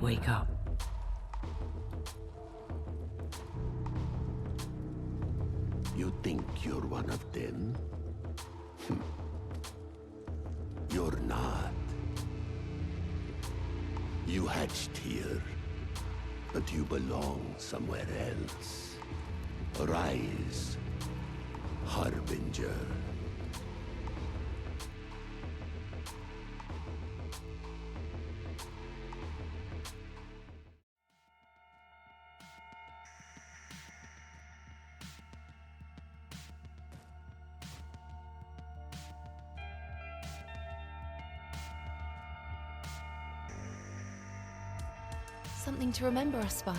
wake up. You think you're one of them? You're not. You hatched here, but you belong somewhere else. Rise, Harbinger. Something to remember us by.